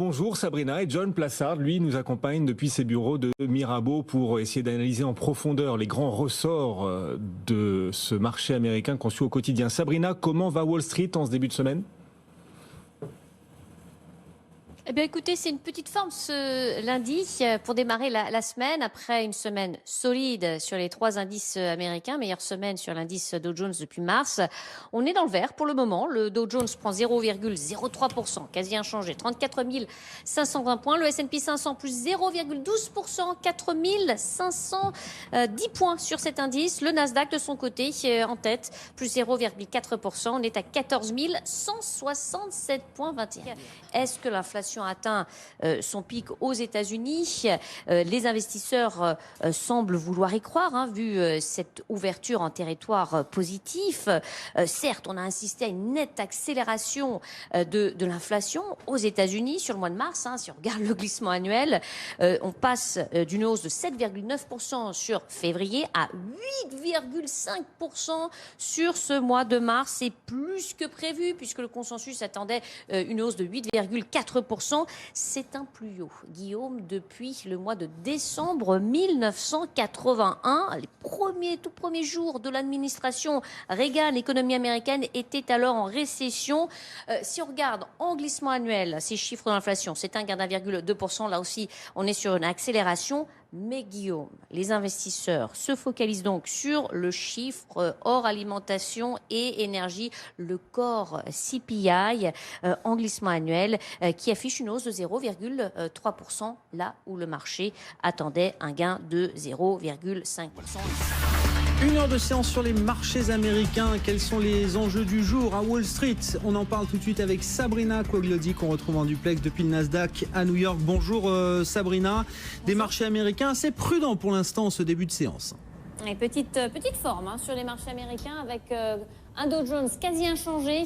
Bonjour Sabrina, et John Plassard, lui, nous accompagne depuis ses bureaux de Mirabeau pour essayer d'analyser en profondeur les grands ressorts de ce marché américain qu'on suit au quotidien. Sabrina, comment va Wall Street en ce début de semaine? Eh bien, écoutez, c'est une petite forme ce lundi pour démarrer la semaine après une semaine solide sur les trois indices américains, meilleure semaine sur l'indice Dow Jones depuis mars. On est dans le vert pour le moment. Le Dow Jones prend 0,03%, quasi inchangé, 34 520 points. Le S&P 500 plus 0,12%, 4 510 points sur cet indice. Le Nasdaq de son côté en tête, plus 0,4%. On est à 14 167 points 21. Est-ce que l'inflation atteint son pic aux États-Unis? Les investisseurs semblent vouloir y croire, vu cette ouverture en territoire positif. Certes, on a assisté à une nette accélération de l'inflation aux États-Unis sur le mois de mars. Si on regarde le glissement annuel, on passe d'une hausse de 7,9% sur février à 8,5% sur ce mois de mars. C'est plus que prévu puisque le consensus attendait une hausse de 8,4%. C'est un plus haut, Guillaume, depuis le mois de décembre 1981. Les tout premiers jours de l'administration Reagan, l'économie américaine était alors en récession. Si on regarde en glissement annuel ces chiffres d'inflation, c'est un gain d'1,2%. Là aussi, on est sur une accélération. Mais Guillaume, les investisseurs se focalisent donc sur le chiffre hors alimentation et énergie, le core CPI en glissement annuel qui affiche une hausse de 0,3%, là où le marché attendait un gain de 0,5%. Une heure de séance sur les marchés américains. Quels sont les enjeux du jour à Wall Street? On en parle tout de suite avec Sabrina Quagliodi qu'on retrouve en duplex depuis le Nasdaq à New York. Bonjour Sabrina. Des marchés américains assez prudents pour l'instant en ce début de séance. Et petite forme sur les marchés américains avec un Dow Jones quasi inchangé,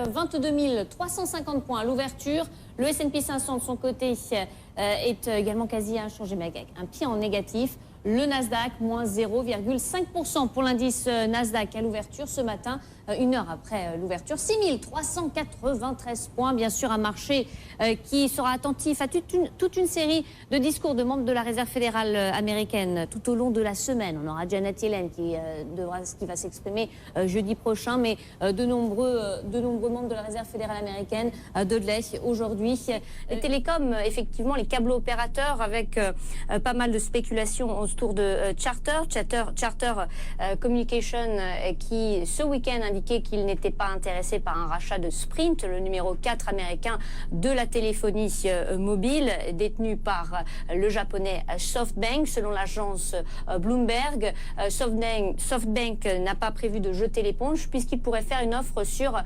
22 350 points à l'ouverture. Le S&P 500 de son côté est également quasi inchangé, mais avec un pied en négatif. Le Nasdaq, moins 0,5% pour l'indice Nasdaq à l'ouverture ce matin, une heure après l'ouverture. 6 393 points, bien sûr, un marché qui sera attentif à toute une série de discours de membres de la Réserve fédérale américaine tout au long de la semaine. On aura Janet Yellen qui va s'exprimer jeudi prochain, mais de nombreux membres de la Réserve fédérale américaine, Dudley aujourd'hui. Les télécoms, effectivement, les câbles opérateurs avec pas mal de spéculations autour de Charter Communication qui ce week-end indiquait qu'il n'était pas intéressé par un rachat de Sprint, le numéro 4 américain de la téléphonie mobile, détenu par le japonais SoftBank. Selon l'agence Bloomberg, SoftBank n'a pas prévu de jeter l'éponge puisqu'il pourrait faire une offre sur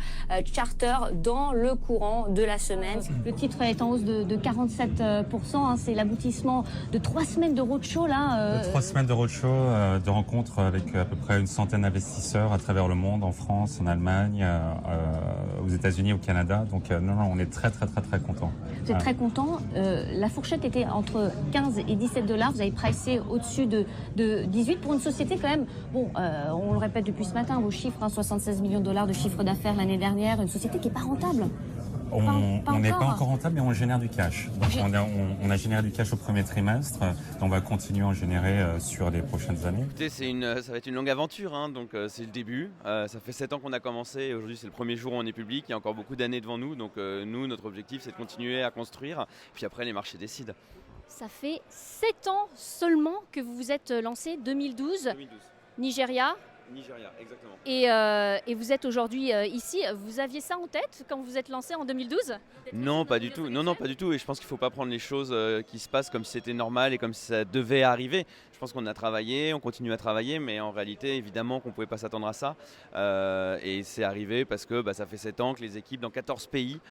Charter dans le courant de la semaine. Le titre est en hausse de 47%. C'est l'aboutissement de 3 semaines de roadshow là. 3 semaines de roadshow, de rencontres avec à peu près une centaine d'investisseurs à travers le monde, en France, en Allemagne, aux États-Unis, au Canada. Donc non, on est très contents. Vous êtes très content. La fourchette était entre 15 et 17 $. Vous avez pricé au-dessus de 18 pour une société quand même. Bon, on le répète depuis ce matin, vos chiffres, 76 millions de dollars de chiffre d'affaires l'année dernière, une société qui n'est pas rentable. On n'est pas encore rentable, mais on génère du cash. Donc on a généré du cash au premier trimestre. On va continuer à en générer sur les prochaines années. Écoutez, ça va être une longue aventure, donc c'est le début. Ça fait 7 ans qu'on a commencé et aujourd'hui c'est le premier jour où on est public. Il y a encore beaucoup d'années devant nous. Donc nous, notre objectif c'est de continuer à construire. Puis après les marchés décident. Ça fait 7 ans seulement que vous vous êtes lancé, 2012. 2012. Nigeria. Nigeria, exactement. Et vous êtes aujourd'hui ici. Vous aviez ça en tête quand vous vous êtes lancé en 2012? Non, pas du tout. Non, pas du tout. Et je pense qu'il ne faut pas prendre les choses qui se passent comme si c'était normal et comme si ça devait arriver. Je pense qu'on a travaillé, on continue à travailler, mais en réalité, évidemment qu'on ne pouvait pas s'attendre à ça. Et c'est arrivé parce que ça fait 7 ans que les équipes dans 14 pays